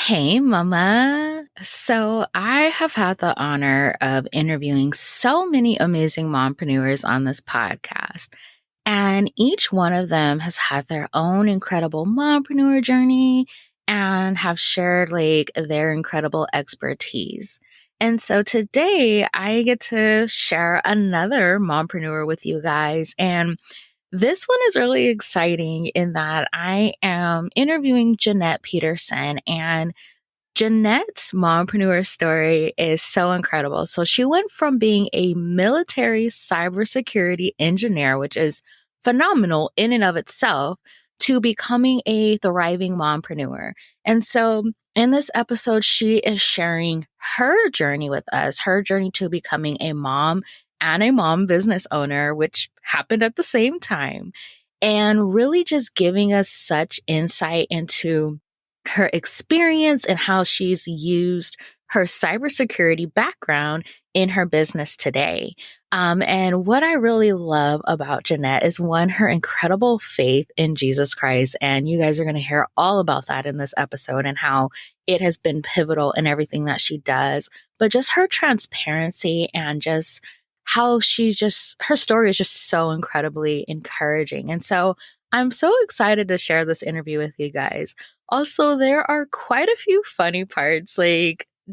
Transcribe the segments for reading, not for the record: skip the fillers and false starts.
Hey, Mama. So, I have had the honor of interviewing so many amazing mompreneurs on this podcast. And each one of them has had their own incredible mompreneur journey and have shared their incredible expertise. And so today I get to share another mompreneur with you guys. And this one is really exciting in that I am interviewing Jeanette Peterson, and Jeanette's mompreneur story is so incredible. So she went from being a military cybersecurity engineer, which is phenomenal in and of itself, to becoming a thriving mompreneur. And so in this episode, she is sharing her journey with us, her journey to becoming a mom and a mom business owner, which happened at the same time, and really just giving us such insight into her experience and how she's used her cybersecurity background in her business today. And what I really love about Jeanette is one, her incredible faith in Jesus Christ. And you guys are going to hear all about that in this episode and how it has been pivotal in everything that she does, but just her transparency and just how her story is just so incredibly encouraging. And so I'm so excited to share this interview with you guys. Also, there are quite a few funny parts.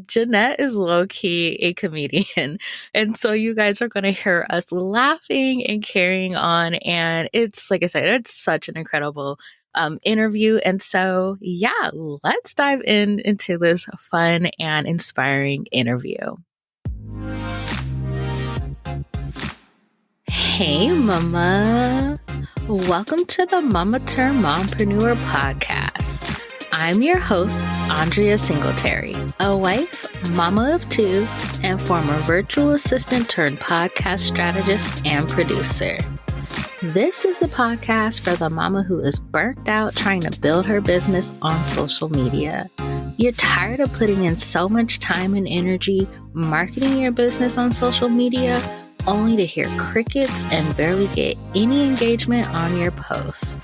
Jeanette is low-key a comedian. And so you guys are going to hear us laughing and carrying on. And it's, like I said, it's such an incredible interview. And so, yeah, let's dive into this fun and inspiring interview. Hey, Mama. Welcome to the Mama Turn Mompreneur podcast. I'm your host, Andrea Singletary, a wife, mama of two, and former virtual assistant turned podcast strategist and producer. This is the podcast for the mama who is burnt out trying to build her business on social media. You're tired of putting in so much time and energy marketing your business on social media, only to hear crickets and barely get any engagement on your posts.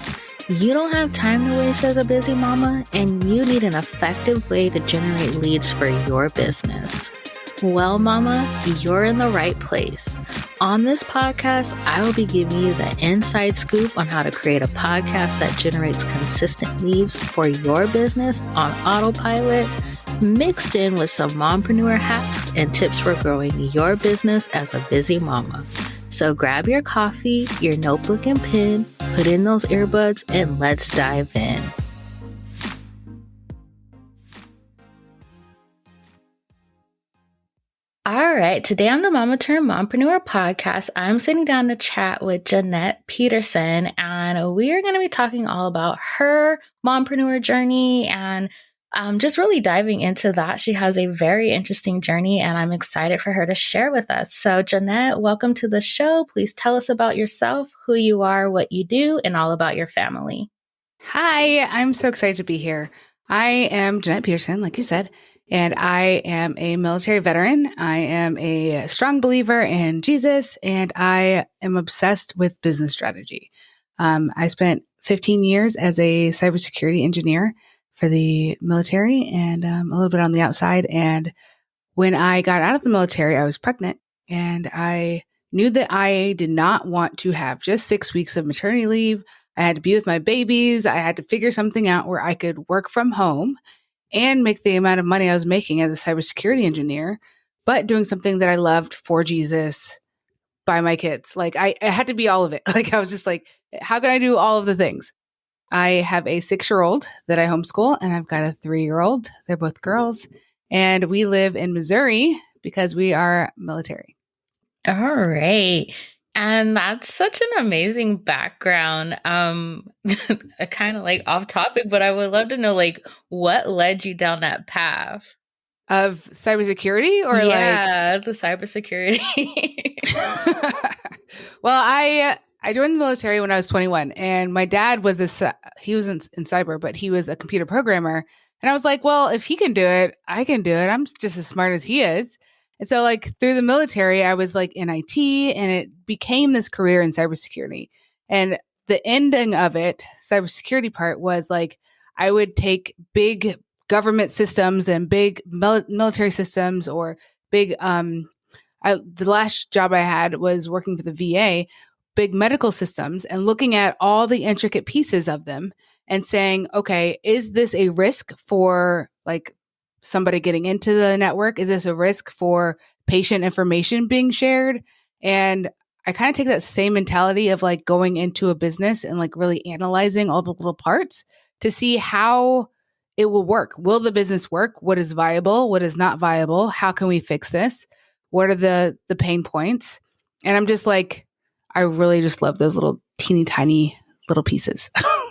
You don't have time to waste as a busy mama, and you need an effective way to generate leads for your business. Well, Mama, you're in the right place. On this podcast, I will be giving you the inside scoop on how to create a podcast that generates consistent leads for your business on autopilot, mixed in with some mompreneur hacks and tips for growing your business as a busy mama. So grab your coffee, your notebook and pen, put in those earbuds, and let's dive in. All right, today on the Mama Turn Mompreneur podcast, I'm sitting down to chat with Jeanette Peterson, and we are going to be talking all about her mompreneur journey and just really diving into that. She has a very interesting journey, and I'm excited for her to share with us. So, Jeanette, welcome to the show. Please tell us about yourself, who you are, what you do, and all about your family. Hi, I'm so excited to be here. I am Jeanette Peterson, like you said, and I am a military veteran. I am a strong believer in Jesus, and I am obsessed with business strategy. I spent 15 years as a cybersecurity engineer for the military and a little bit on the outside. And when I got out of the military, I was pregnant, and I knew that I did not want to have just 6 weeks of maternity leave. I had to be with my babies. I had to figure something out where I could work from home and make the amount of money I was making as a cybersecurity engineer, but doing something that I loved for Jesus by my kids. I had to be all of it. I was just like, how can I do all of the things? I have a 6-year-old that I homeschool, and I've got a 3-year-old. They're both girls. And we live in Missouri because we are military. All right. And that's such an amazing background. Kind of off topic, but I would love to know what led you down that path of cybersecurity or the cybersecurity. Well, I joined the military when I was 21, and my dad was he was in cyber, but he was a computer programmer. And I was like, well, if he can do it, I can do it. I'm just as smart as he is. And so through the military, I was in IT, and it became this career in cybersecurity. And the ending of it, cybersecurity part, was I would take big government systems and big military systems, or big, the last job I had was working for the VA, big medical systems, and looking at all the intricate pieces of them and saying, okay, is this a risk for like somebody getting into the network? Is this a risk for patient information being shared? And I kind of take that same mentality of like going into a business and like really analyzing all the little parts to see how it will work. Will the business work? What is viable? What is not viable? How can we fix this? What are the pain points? And I'm just like, I really just love those little teeny tiny little pieces.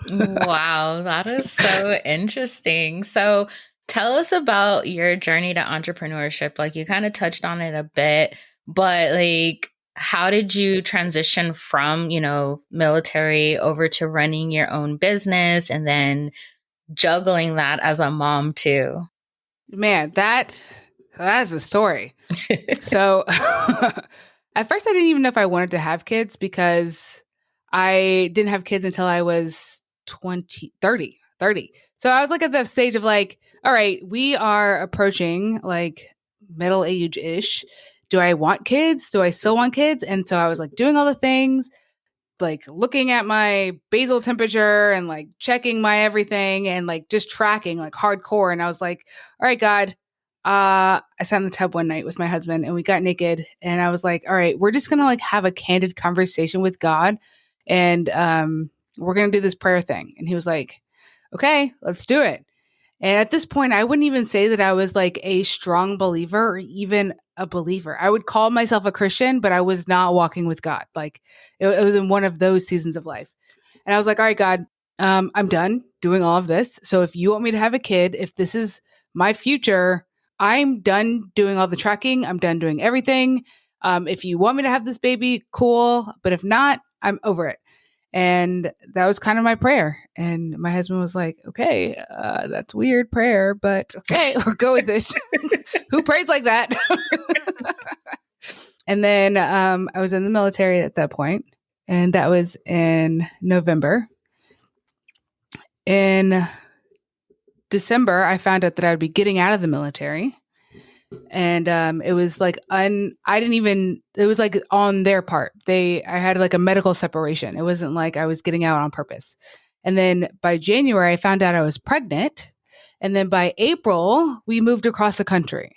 Wow, that is so interesting. So tell us about your journey to entrepreneurship. Like you kind of touched on it a bit, but like how did you transition from, military over to running your own business and then juggling that as a mom too? Man, that's a story. So at first I didn't even know if I wanted to have kids because I didn't have kids until I was 30. So I was like at the stage of like, all right, we are approaching like middle age-ish. Do I want kids? Do I still want kids? And so I was like doing all the things, like looking at my basal temperature and like checking my everything and like just tracking like hardcore. And I was like, all right, God, I sat in the tub one night with my husband and we got naked. And I was like, all right, we're just going to like have a candid conversation with God. And we're going to do this prayer thing. And he was like, okay, let's do it. And at this point, I wouldn't even say that I was like a strong believer or even a believer. I would call myself a Christian, but I was not walking with God. Like it was in one of those seasons of life. And I was like, all right, God, I'm done doing all of this. So if you want me to have a kid, if this is my future, I'm done doing all the tracking. I'm done doing everything. If you want me to have this baby, cool. But if not, I'm over it. And that was kind of my prayer. And my husband was like, okay, that's weird prayer, but okay, we'll go with this. Who prays like that? And then I was in the military at that point, and that was in November. In December, I found out that I would be getting out of the military. And it was like it was like on their part. I had like a medical separation. It wasn't like I was getting out on purpose. And then by January, I found out I was pregnant. And then by April, we moved across the country.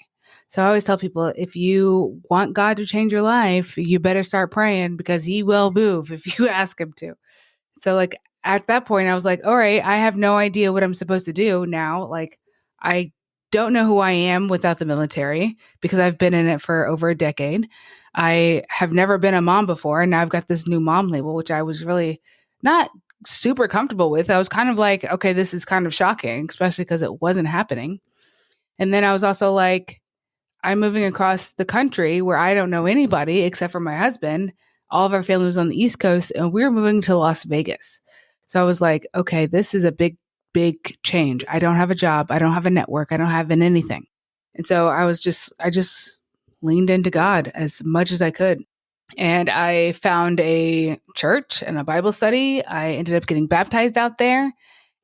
So I always tell people, if you want God to change your life, you better start praying because he will move if you ask him to. So like at that point, I was like, all right, I have no idea what I'm supposed to do now. Like I don't know who I am without the military because I've been in it for over a decade. I have never been a mom before. And now I've got this new mom label, which I was really not super comfortable with. I was kind of like, okay, this is kind of shocking, especially because it wasn't happening. And then I was also like, I'm moving across the country where I don't know anybody except for my husband. All of our family was on the East Coast and we were moving to Las Vegas. So I was like, okay, this is a big change. I don't have a job. I don't have a network. I don't have anything. And so I just leaned into God as much as I could. And I found a church and a Bible study. I ended up getting baptized out there.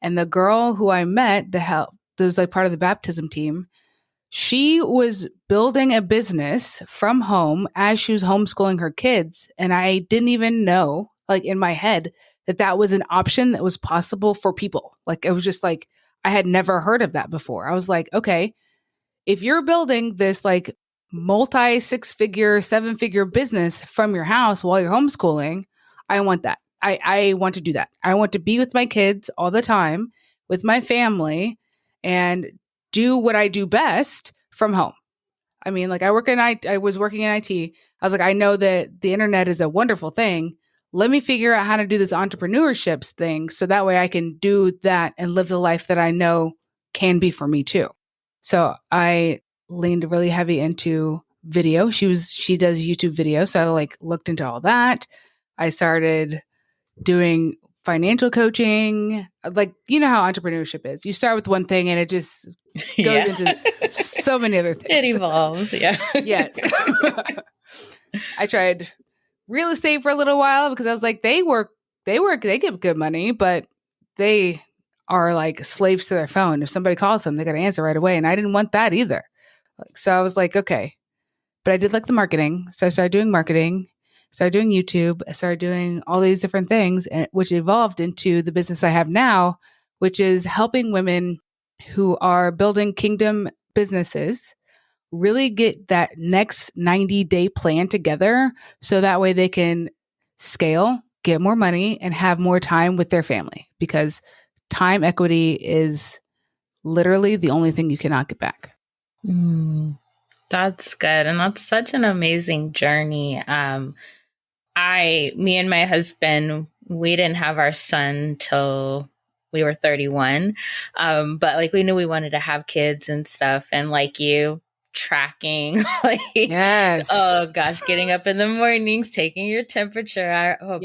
And the girl who I met, that was like part of the baptism team, she was building a business from home as she was homeschooling her kids. And I didn't even know, like in my head, that was an option that was possible for people. Like it was just like, I had never heard of that before. I was like, okay, if you're building this like multi 6-figure, 7-figure business from your house while you're homeschooling, I want that. I want to do that. I want to be with my kids all the time with my family and do what I do best from home. I mean, like I was working in IT. I was like, I know that the internet is a wonderful thing. Let me figure out how to do this entrepreneurship thing so that way I can do that and live the life that I know can be for me too. So I leaned really heavy into video. She does YouTube videos. So I like looked into all that. I started doing financial coaching. Like, you know how entrepreneurship is. You start with one thing and it just goes into so many other things. It evolves. Yeah. Yes. I tried real estate for a little while because I was like, they give good money, but they are like slaves to their phone. If somebody calls them, they got to answer right away. And I didn't want that either. So I was like, okay. But I did like the marketing. So I started doing marketing, started doing YouTube, I started doing all these different things, which evolved into the business I have now, which is helping women who are building kingdom businesses really get that next 90-day plan together so that way they can scale, get more money, and have more time with their family, because time equity is literally the only thing you cannot get back. That's good. And that's such an amazing journey. Me and my husband, we didn't have our son till we were 31. But like we knew we wanted to have kids and stuff. And like you, tracking, like, yes. Oh gosh, getting up in the mornings, taking your temperature. Gosh,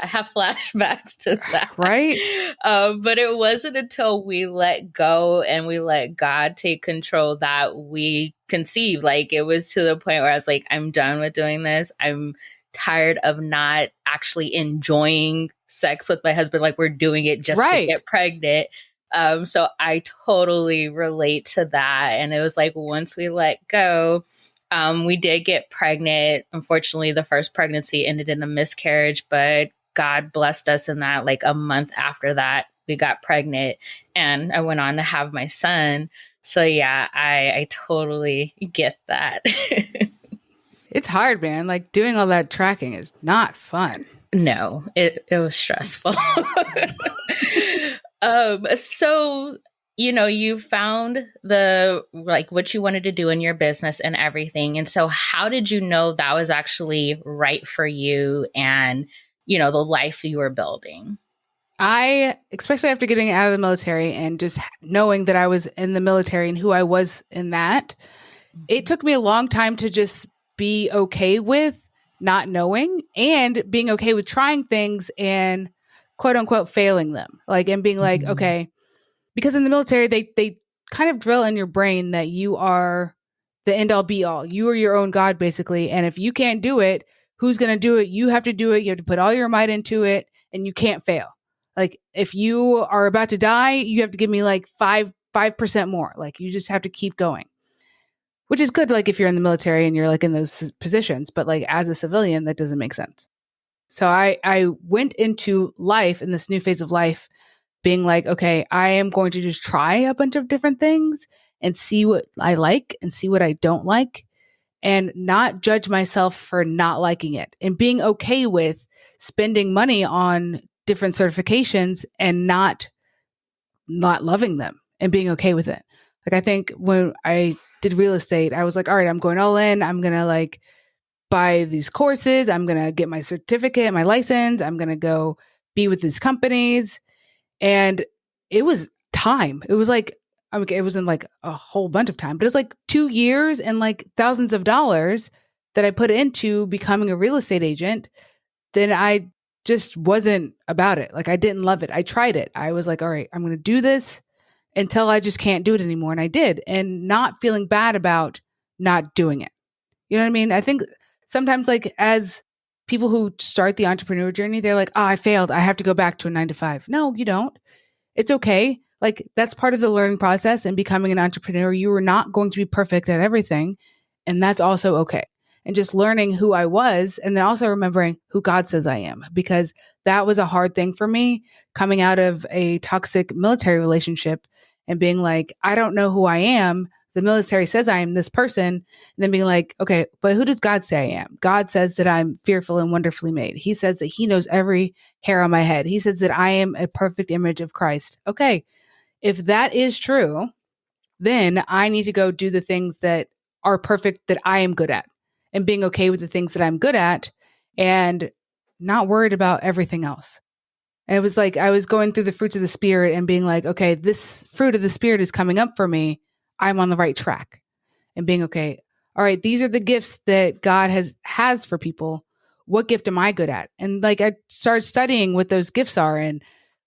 I have flashbacks to that. Right. But it wasn't until we let go and we let God take control that we conceived. Like it was to the point where I was like, I'm done with doing this. I'm tired of not actually enjoying sex with my husband. Like we're doing it just to get pregnant. So I totally relate to that. And it was like, once we let go, we did get pregnant. Unfortunately, the first pregnancy ended in a miscarriage, but God blessed us in that like a month after that, we got pregnant and I went on to have my son. So yeah, I totally get that. It's hard, man. Like doing all that tracking is not fun. No, it was stressful. So, you found what you wanted to do in your business and everything. And so how did you know that was actually right for you and, the life you were building? I, especially after getting out of the military and just knowing that I was in the military and who I was in that, it took me a long time to just be okay with not knowing and being okay with trying things and quote unquote failing them. And being like, okay, because in the military, they kind of drill in your brain that you are the end all be all. You are your own God, basically. And if you can't do it, who's going to do it? You have to do it. You have to put all your might into it and you can't fail. Like if you are about to die, you have to give me like 5% more. Like you just have to keep going. Which is good, like if you're in the military and you're like in those positions, but like as a civilian, that doesn't make sense. So I went into life in this new phase of life being like, okay, I am going to just try a bunch of different things and see what I like and see what I don't like and not judge myself for not liking it and being okay with spending money on different certifications and not loving them and being okay with it. Like I think when I did real estate, I was like, all right, I'm going all in. I'm going to like buy these courses. I'm going to get my certificate, my license. I'm going to go be with these companies. And it was time. It was like, it wasn't like a whole bunch of time, but it was like 2 years and like thousands of dollars that I put into becoming a real estate agent. Then I just wasn't about it. Like I didn't love it. I tried it. I was like, all right, I'm going to do this until I just can't do it anymore. And I did, and not feeling bad about not doing it. You know what I mean? I think sometimes like as people who start the entrepreneur journey, they're like, oh, I failed. I have to go back to a 9 to 5. No, you don't. It's okay. Like that's part of the learning process and becoming an entrepreneur. You are not going to be perfect at everything. And that's also okay. And just learning who I was and then also remembering who God says I am, because that was a hard thing for me coming out of a toxic military relationship and being like, I don't know who I am. The military says I am this person. And then being like, okay, but who does God say I am? God says that I'm fearful and wonderfully made. He says that he knows every hair on my head. He says that I am a perfect image of Christ. Okay, if that is true, then I need to go do the things that are perfect that I am good at and being okay with the things that I'm good at and not worried about everything else. And it was like I was going through the fruits of the spirit and being like, okay, this fruit of the spirit is coming up for me. I'm on the right track. And being okay, all right, these are the gifts that God has for people. What gift am I good at? And like I started studying what those gifts are and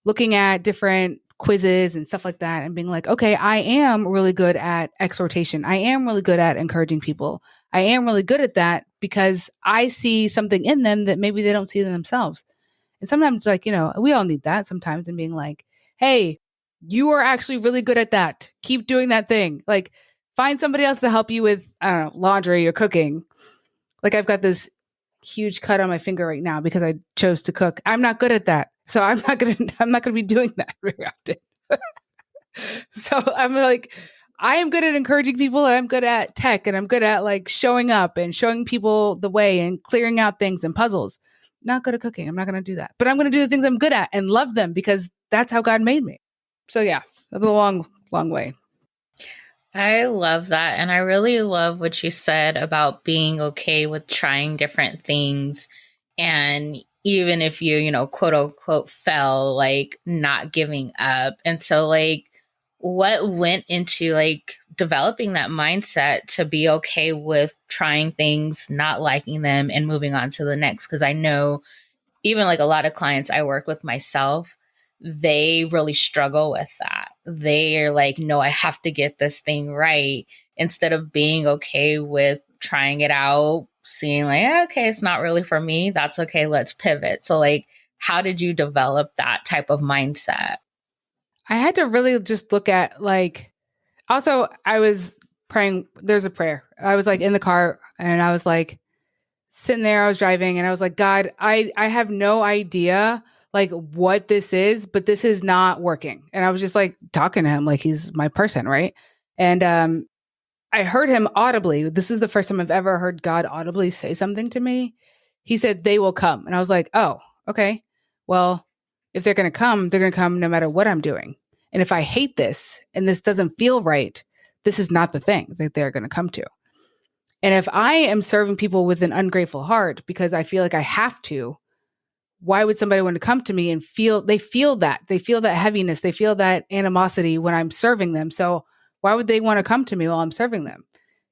looking at different quizzes and stuff like that and being like, okay, I am really good at exhortation. I am really good at encouraging people. I am really good at that because I see something in them that maybe they don't see in themselves. And sometimes like, we all need that sometimes, and being like, hey, You are actually really good at that. Keep doing that thing. Like, find somebody else to help you with, I don't know, laundry or cooking. Like, I've got this huge cut on my finger right now because I chose to cook. I'm not good at that. So I'm not gonna be doing that very often. So I'm like, I am good at encouraging people, and I'm good at tech, and I'm good at like showing up and showing people the way and clearing out things and puzzles. Not good at cooking. I'm not going to do that. But I'm going to do the things I'm good at and love them because that's how God made me. So yeah, that's a long, long way. I love that. And I really love what you said about being okay with trying different things. And even if you quote unquote, fell, like not giving up. And so, like, what went into like developing that mindset to be okay with trying things, not liking them, and moving on to the next? Because I know even like a lot of clients I work with myself, they really struggle with that. They are like, no, I have to get this thing right, instead of being okay with trying it out, seeing like, okay, it's not really for me. That's okay. Let's pivot. So, like, how did you develop that type of mindset? I had to really just look at like, also, I was praying. There's a prayer. I was like in the car and I was like sitting there. I was driving and I was like, God, I have no idea like what this is, but this is not working. And I was just like talking to him like he's my person, right? And I heard him audibly. This is the first time I've ever heard God audibly say something to me. He said, they will come. And I was like, oh, okay. Well, if they're going to come no matter what I'm doing. And if I hate this and this doesn't feel right, this is not the thing that they're going to come to. And if I am serving people with an ungrateful heart because I feel like I have to, why would somebody want to come to me and feel that heaviness, they feel that animosity when I'm serving them. So why would they want to come to me while I'm serving them?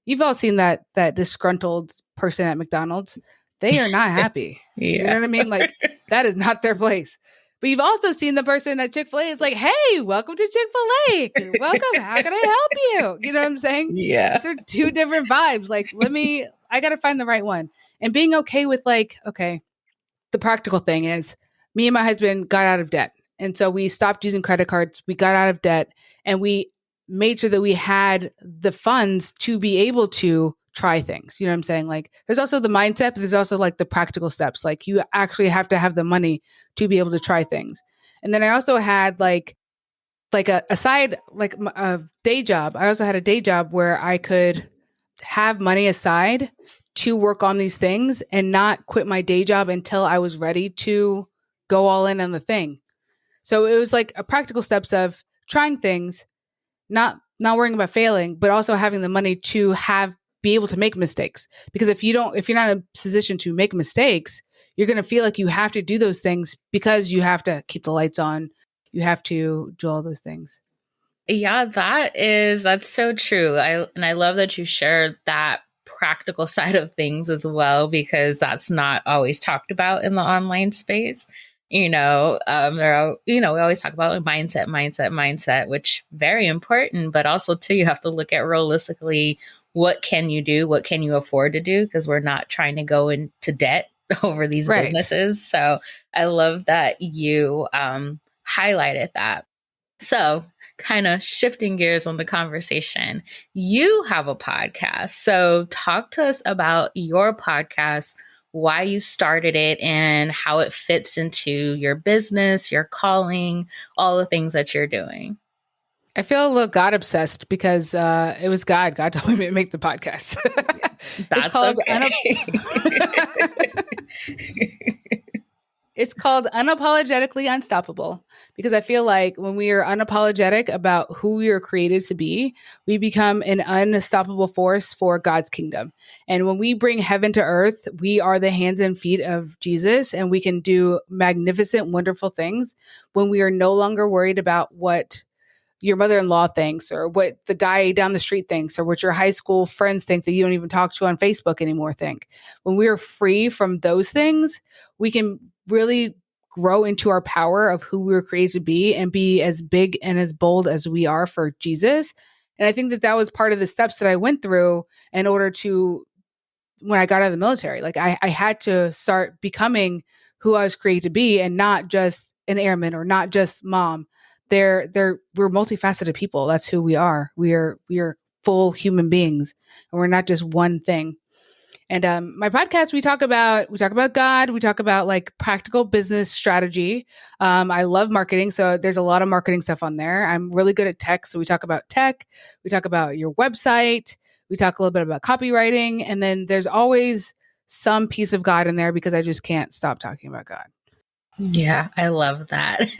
You've all seen that disgruntled person at McDonald's. They are not happy. Yeah. You know what I mean? Like, that is not their place. But you've also seen the person at Chick-fil-A is like, hey, welcome to Chick-fil-A. Welcome. How can I help you? You know what I'm saying? Yeah. Those are two different vibes. Like, I got to find the right one. And being okay with like, okay, the practical thing is me and my husband got out of debt. And so we stopped using credit cards. We got out of debt and we made sure that we had the funds to be able to try things. You know what I'm saying? Like, there's also the mindset, but there's also like the practical steps. Like, you actually have to have the money to be able to try things. And then I also had like a side, like a day job. I also had a day job where I could have money aside to work on these things and not quit my day job until I was ready to go all in on the thing. So it was like a practical steps of trying things, not worrying about failing, but also having the money to be able to make mistakes. Because if you're not in a position to make mistakes, you're going to feel like you have to do those things because you have to keep the lights on. You have to do all those things. Yeah, that's so true. I love that you shared that practical side of things as well, because that's not always talked about in the online space. We always talk about like mindset, which very important, but also too, you have to look at realistically, what can you do? What can you afford to do? Because we're not trying to go into debt over these businesses. So I love that you highlighted that. So, kind of shifting gears on the conversation, you have a podcast. So, talk to us about your podcast, why you started it, and how it fits into your business, your calling, all the things that you're doing. I feel a little God obsessed because it was God. God told me to make the podcast. That's okay. It's called Unapologetically Unstoppable, because I feel like when we are unapologetic about who we are created to be, we become an unstoppable force for God's kingdom. And when we bring heaven to earth, we are the hands and feet of Jesus, and we can do magnificent, wonderful things when we are no longer worried about what your mother-in-law thinks or what the guy down the street thinks or what your high school friends think that you don't even talk to on Facebook anymore think. When we are free from those things, we can really grow into our power of who we were created to be and be as big and as bold as we are for Jesus. And I think that was part of the steps that I went through in order to, when I got out of the military, like I had to start becoming who I was created to be and not just an airman or not just mom. we're multifaceted people. That's who we are. We are full human beings, and we're not just one thing. And my podcast, we talk about God. We talk about like practical business strategy. I love marketing, so there's a lot of marketing stuff on there. I'm really good at tech, so we talk about tech. We talk about your website. We talk a little bit about copywriting, and then there's always some piece of God in there because I just can't stop talking about God. Yeah, I love that.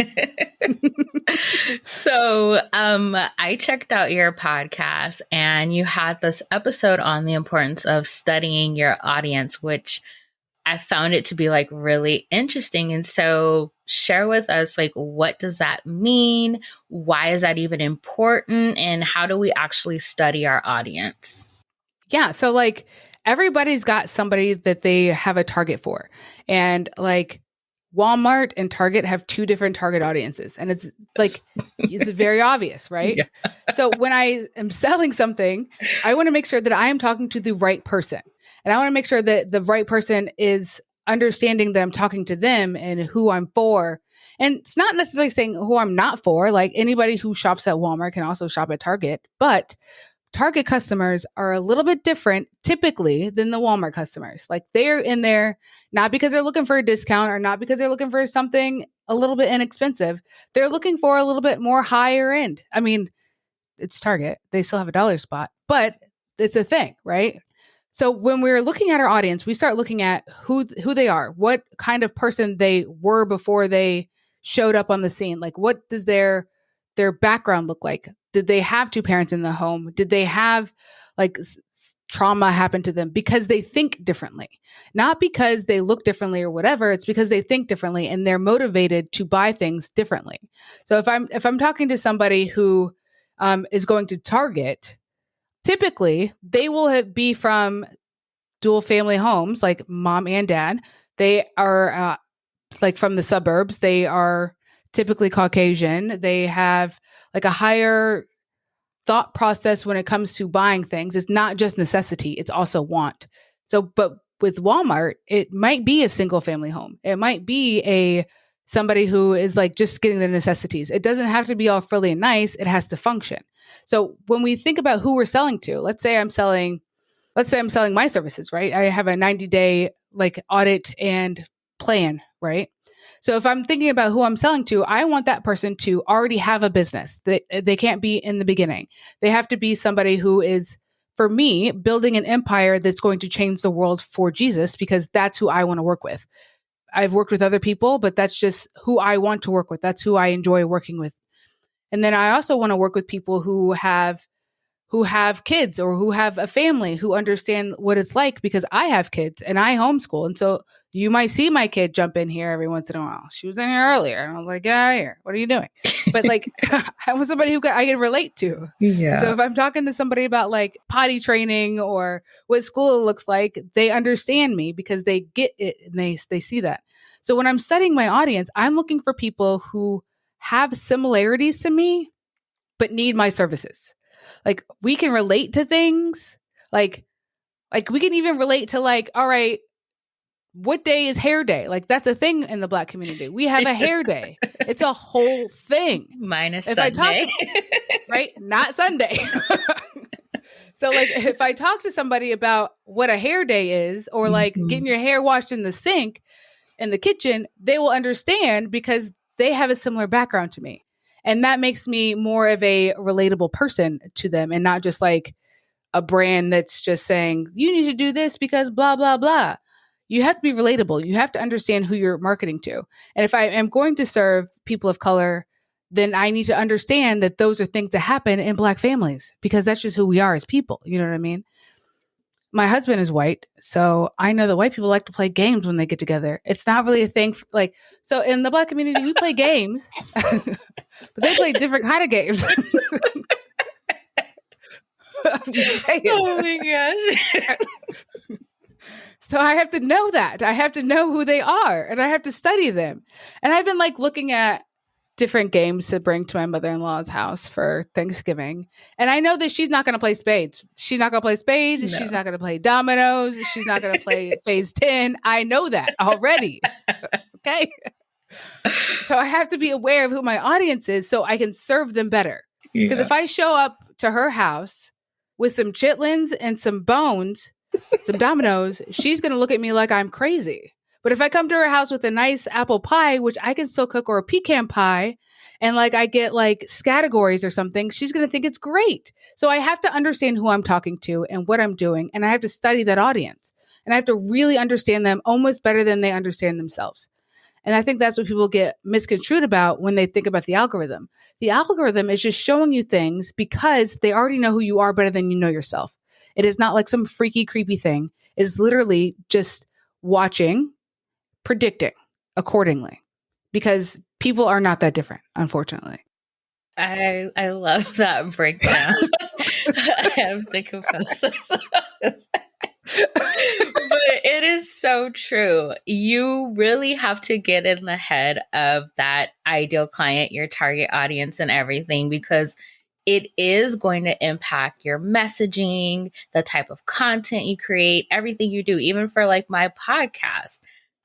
So, I checked out your podcast and you had this episode on the importance of studying your audience, which I found it to be like really interesting. And so share with us, like, what does that mean? Why is that even important? And how do we actually study our audience? Yeah. So like everybody's got somebody that they have a target for. And like Walmart and Target have two different target audiences. And it's like, it's very obvious, right? Yeah. So when I am selling something, I want to make sure that I am talking to the right person. And I want to make sure that the right person is understanding that I'm talking to them and who I'm for. And it's not necessarily saying who I'm not for. Like anybody who shops at Walmart can also shop at Target, but Target customers are a little bit different typically than the Walmart customers. Like they're in there not because they're looking for a discount or not because they're looking for something a little bit inexpensive. They're looking for a little bit more higher end. I mean, it's Target. They still have a dollar spot, but it's a thing, right? So when we're looking at our audience, we start looking at who they are, what kind of person they were before they showed up on the scene. Like what does their background look like? Did they have two parents in the home? Did they have like trauma happen to them because they think differently? Not because they look differently or whatever. It's because they think differently and they're motivated to buy things differently. So if I'm talking to somebody who is going to Target, typically they will be from dual family homes, like mom and dad. They are like from the suburbs. They are typically Caucasian. They have like a higher thought process when it comes to buying things. It's not just necessity, it's also want. So, but with Walmart, it might be a single family home. It might be somebody who is like just getting the necessities. It doesn't have to be all frilly and nice. It has to function. So when we think about who we're selling to, let's say I'm selling my services, right? I have a 90-day like audit and plan, right? So if I'm thinking about who I'm selling to, I want that person to already have a business. They can't be in the beginning. They have to be somebody who is, for me, building an empire that's going to change the world for Jesus, because that's who I want to work with. I've worked with other people, but that's just who I want to work with. That's who I enjoy working with. And then I also want to work with people who have kids or who have a family, who understand what it's like, because I have kids and I homeschool. And so you might see my kid jump in here every once in a while. She was in here earlier and I was like, get out of here. What are you doing? But like, I was somebody I can relate to. Yeah. So if I'm talking to somebody about like potty training or what school looks like, they understand me because they get it and they see that. So when I'm studying my audience, I'm looking for people who have similarities to me, but need my services. Like we can relate to things. Like we can even relate to like, all right, what day is hair day? Like that's a thing in the Black community. We have a hair day. It's a whole thing. Minus Sunday. Right? Not Sunday. So like if I talk to somebody about what a hair day is, or like getting your hair washed in the sink in the kitchen, they will understand because they have a similar background to me. And that makes me more of a relatable person to them, and not just like a brand that's just saying, you need to do this because blah, blah, blah. You have to be relatable. You have to understand who you're marketing to. And if I am going to serve people of color, then I need to understand that those are things that happen in Black families, because that's just who we are as people. You know what I mean? My husband is white, so I know that white people like to play games when they get together. It's not really a thing so in the Black community, we play games, but they play different kind of games. I'm just saying. Oh my gosh. So I have to know that. I have to know who they are, and I have to study them. And I've been like looking at different games to bring to my mother-in-law's house for Thanksgiving. And I know that she's not going to play spades. She's not going to play spades. No. She's not going to play dominoes. She's not going to play phase 10. I know that already. Okay. So I have to be aware of who my audience is so I can serve them better. Because if I show up to her house with some chitlins and some bones, some Dominoes, she's going to look at me like I'm crazy. But if I come to her house with a nice apple pie, which I can still cook, or a pecan pie, and like I get like categories or something, she's going to think it's great. So I have to understand who I'm talking to and what I'm doing. And I have to study that audience. And I have to really understand them almost better than they understand themselves. And I think that's what people get misconstrued about when they think about the algorithm. The algorithm is just showing you things because they already know who you are better than you know yourself. It is not like some freaky, creepy thing. It is literally just watching, predicting accordingly, because people are not that different, unfortunately. I love that breakdown. I have to confess. But it is so true. You really have to get in the head of that ideal client, your target audience, and everything, because it is going to impact your messaging, the type of content you create, everything you do. Even for like my podcast,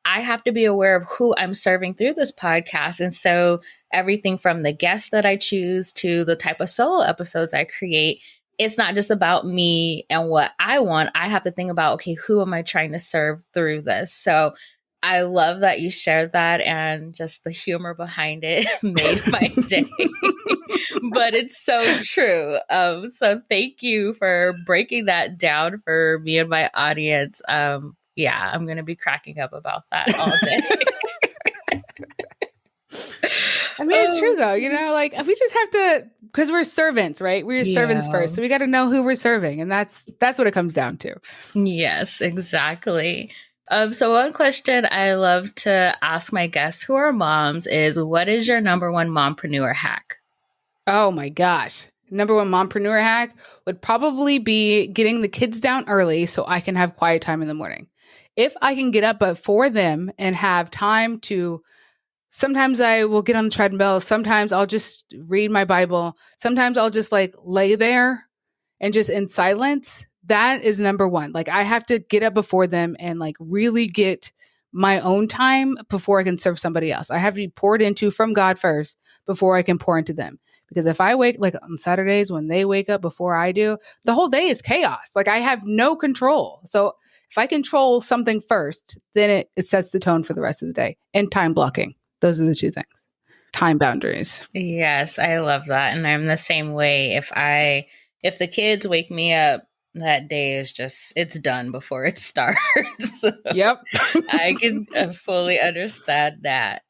I have to be aware of who I'm serving through this podcast. And so everything from the guests that I choose to the type of solo episodes I create, it's not just about me and what I want. I have to think about, okay, who am I trying to serve through this? So I love that you shared that, and just the humor behind it made my day. But it's so true. So thank you for breaking that down for me and my audience. Yeah, I'm going to be cracking up about that all day. I mean, it's true though, like we just have to, because we're servants, right? We're servants first. So we got to know who we're serving. And that's what it comes down to. Yes, exactly. So one question I love to ask my guests who are moms is, what is your number one mompreneur hack? Oh my gosh. Number one mompreneur hack would probably be getting the kids down early so I can have quiet time in the morning. If I can get up before them and have time to, sometimes I will get on the treadmill. Sometimes I'll just read my Bible. Sometimes I'll just like lay there and just in silence. That is number one. Like I have to get up before them and like really get my own time before I can serve somebody else. I have to be poured into from God first before I can pour into them. Because if I wake, like on Saturdays when they wake up before I do, the whole day is chaos. Like I have no control. So if I control something first, then it sets the tone for the rest of the day. And time blocking. Those are the two things. Time boundaries. Yes, I love that. And I'm the same way. If the kids wake me up, that day is just, it's done before it starts. So yep. I can fully understand that.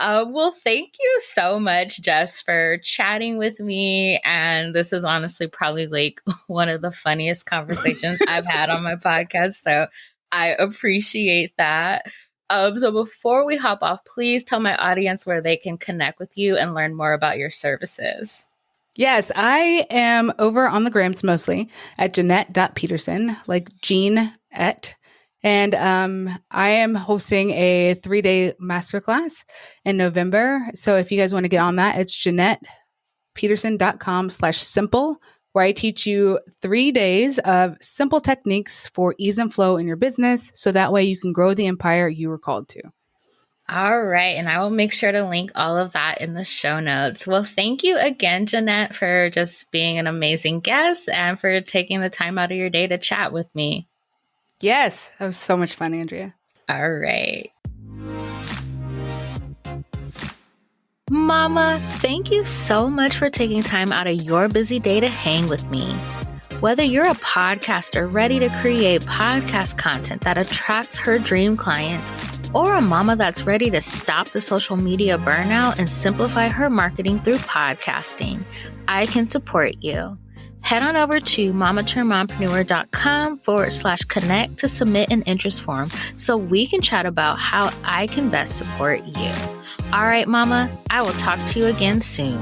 Well, thank you so much, Jess, for chatting with me. And this is honestly probably like one of the funniest conversations I've had on my podcast. So I appreciate that. So before we hop off, please tell my audience where they can connect with you and learn more about your services. Yes, I am over on the Grams mostly at Jeanette.Peterson, like Jeanette. And I am hosting a 3-day masterclass in November. So if you guys want to get on that, it's JeanettePeterson.com/simple, where I teach you 3 days of simple techniques for ease and flow in your business. So that way you can grow the empire you were called to. All right. And I will make sure to link all of that in the show notes. Well, thank you again, Jeanette, for just being an amazing guest and for taking the time out of your day to chat with me. Yes, that was so much fun, Andrea. All right. Mama, thank you so much for taking time out of your busy day to hang with me. Whether you're a podcaster ready to create podcast content that attracts her dream clients, or a mama that's ready to stop the social media burnout and simplify her marketing through podcasting, I can support you. Head on over to mompreneur.com/connect to submit an interest form so we can chat about how I can best support you. All right, Mama, I will talk to you again soon.